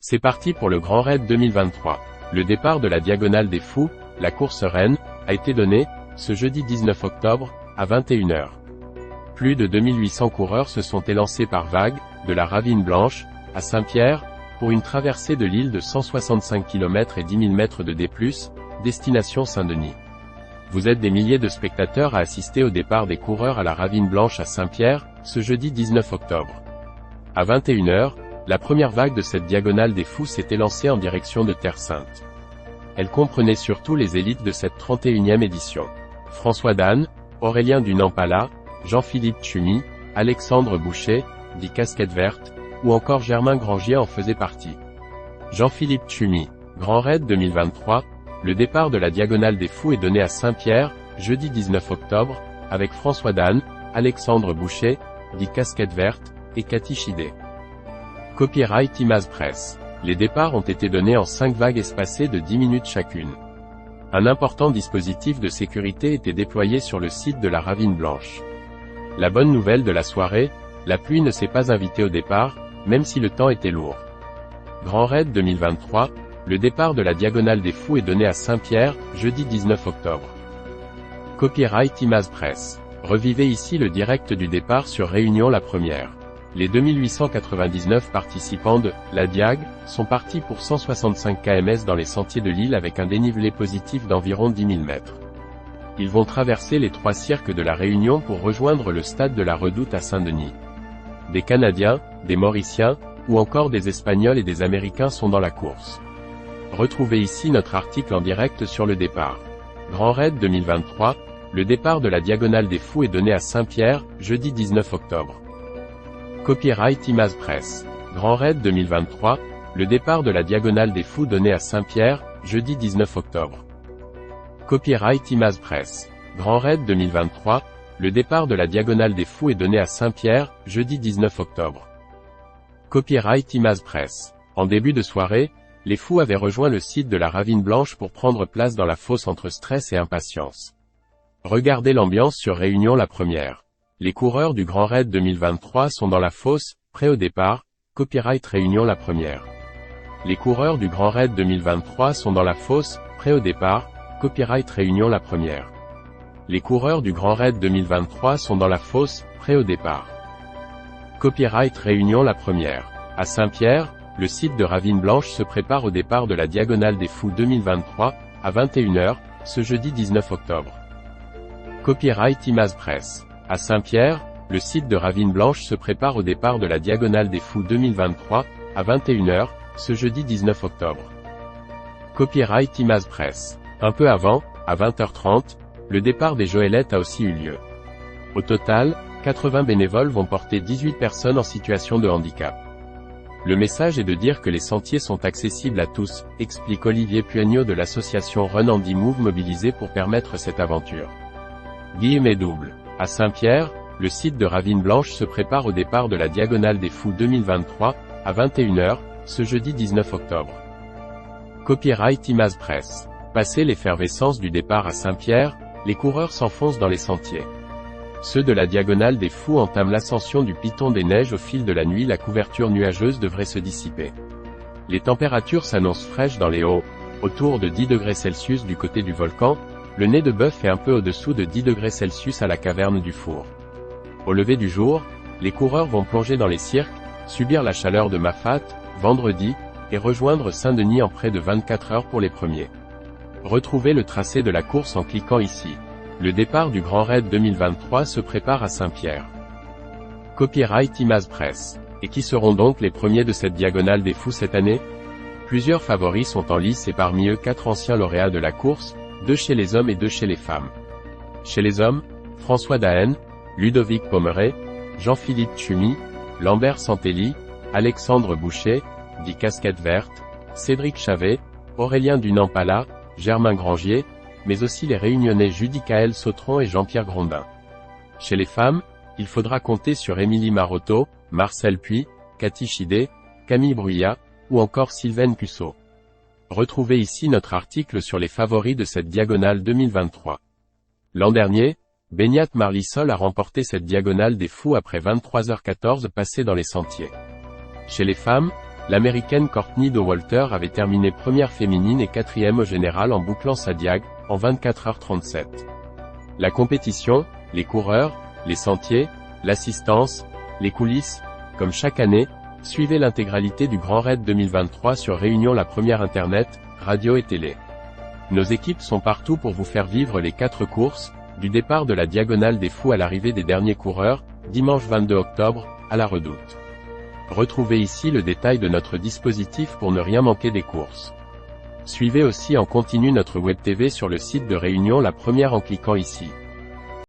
C'est parti pour le Grand Raid 2023. Le départ de la Diagonale des Fous, la course reine, a été donné, ce jeudi 19 octobre, à 21 h. Plus de 2800 coureurs se sont élancés par vagues, de la Ravine Blanche, à Saint-Pierre, pour une traversée de l'île de 165 km et 10 000 mètres de D+, destination Saint-Denis. Vous êtes des milliers de spectateurs à assister au départ des coureurs à la Ravine Blanche à Saint-Pierre, ce jeudi 19 octobre. À 21 h, la première vague de cette Diagonale des Fous s'est élancée en direction de Terre Sainte. Elle comprenait surtout les élites de cette 31e édition. François Daen, Aurélien du Nampala, Jean-Philippe Tschumi, Alexandre Boucher, dit Casquette Verte, ou encore Germain Grangier en faisait partie. Jean-Philippe Tschumi, Grand Raid 2023, le départ de la Diagonale des Fous est donné à Saint-Pierre, jeudi 19 octobre, avec François Daen, Alexandre Boucher, dit Casquette Verte, et Cathy Chidé. Copyright Imaz Press. Les départs ont été donnés en 5 vagues espacées de 10 minutes chacune. Un important dispositif de sécurité était déployé sur le site de la Ravine Blanche. La bonne nouvelle de la soirée, la pluie ne s'est pas invitée au départ, même si le temps était lourd. Grand Raid 2023, le départ de la Diagonale des Fous est donné à Saint-Pierre, jeudi 19 octobre. Copyright Imaz Press. Revivez ici le direct du départ sur Réunion la Première. Les 2899 participants de la Diag sont partis pour 165 km dans les sentiers de l'île avec un dénivelé positif d'environ 10 000 mètres. Ils vont traverser les 3 cirques de la Réunion pour rejoindre le stade de la Redoute à Saint-Denis. Des Canadiens, des Mauriciens, ou encore des Espagnols et des Américains sont dans la course. Retrouvez ici notre article en direct sur le départ. Grand Raid 2023, le départ de la Diagonale des Fous est donné à Saint-Pierre, jeudi 19 octobre. Copyright Imaz Press. Grand Raid 2023, le départ de la Diagonale des Fous donné à Saint-Pierre, jeudi 19 octobre. Copyright Imaz Press. Grand Raid 2023, le départ de la Diagonale des Fous est donné à Saint-Pierre, jeudi 19 octobre. Copyright Imaz Press. En début de soirée, les fous avaient rejoint le site de la Ravine Blanche pour prendre place dans la fosse entre stress et impatience. Regardez l'ambiance sur Réunion la Première. Les coureurs du Grand Raid 2023 sont dans la fosse, prêts au départ, copyright Réunion la Première. Les coureurs du Grand Raid 2023 sont dans la fosse, prêts au départ, copyright Réunion la Première. Les coureurs du Grand Raid 2023 sont dans la fosse, prêts au départ. Copyright Réunion la Première. À Saint-Pierre, le site de Ravine Blanche se prépare au départ de la Diagonale des Fous 2023, à 21 h, ce jeudi 19 octobre. Copyright Imaz Press. À Saint-Pierre, le site de Ravine Blanche se prépare au départ de la Diagonale des Fous 2023, à 21 h, ce jeudi 19 octobre. Copyright Imaz Press. Un peu avant, à 20 h 30, le départ des Joëlettes a aussi eu lieu. Au total, 80 bénévoles vont porter 18 personnes en situation de handicap. Le message est de dire que les sentiers sont accessibles à tous, explique Olivier Puagno de l'association Run Andy Move mobilisée pour permettre cette aventure. Guillemets double. À Saint-Pierre, le site de Ravine Blanche se prépare au départ de la Diagonale des Fous 2023, à 21 h, ce jeudi 19 octobre. Copyright Imaz Press. Passé l'effervescence du départ à Saint-Pierre, les coureurs s'enfoncent dans les sentiers. Ceux de la Diagonale des Fous entament l'ascension du Piton des Neiges au fil de la nuit. La couverture nuageuse devrait se dissiper. Les températures s'annoncent fraîches dans les hauts, autour de 10 degrés Celsius du côté du volcan. Le nez de bœuf est un peu au-dessous de 10 degrés Celsius à la caverne du Four. Au lever du jour, les coureurs vont plonger dans les cirques, subir la chaleur de Mafat, vendredi, et rejoindre Saint-Denis en près de 24 heures pour les premiers. Retrouvez le tracé de la course en cliquant ici. Le départ du Grand Raid 2023 se prépare à Saint-Pierre. Copyright Imaz Press. Et qui seront donc les premiers de cette Diagonale des Fous cette année? Plusieurs favoris sont en lice et parmi eux 4 anciens lauréats de la course, 2 chez les hommes et 2 chez les femmes. Chez les hommes, François Daen, Ludovic Pommeret, Jean-Philippe Tschumi, Lambert Santelli, Alexandre Boucher, dit Casquette Verte, Cédric Chavet, Aurélien du Nampala, Germain Grangier, mais aussi les Réunionnais Judicaël Sautron et Jean-Pierre Grondin. Chez les femmes, il faudra compter sur Émilie Marotto, Marcel Puy, Cathy Chidé, Camille Bruyat, ou encore Sylvaine Cussot. Retrouvez ici notre article sur les favoris de cette Diagonale 2023. L'an dernier, Beignat Marlisol a remporté cette Diagonale des Fous après 23 h 14 passées dans les sentiers. Chez les femmes, l'américaine Courtney Dauwalter avait terminé première féminine et quatrième au général en bouclant sa diag, en 24h37. La compétition, les coureurs, les sentiers, l'assistance, les coulisses, comme chaque année, suivez l'intégralité du Grand Raid 2023 sur Réunion la première internet, radio et télé. Nos équipes sont partout pour vous faire vivre les 4 courses, du départ de la Diagonale des Fous à l'arrivée des derniers coureurs, dimanche 22 octobre, à la Redoute. Retrouvez ici le détail de notre dispositif pour ne rien manquer des courses. Suivez aussi en continu notre web TV sur le site de Réunion la première en cliquant ici.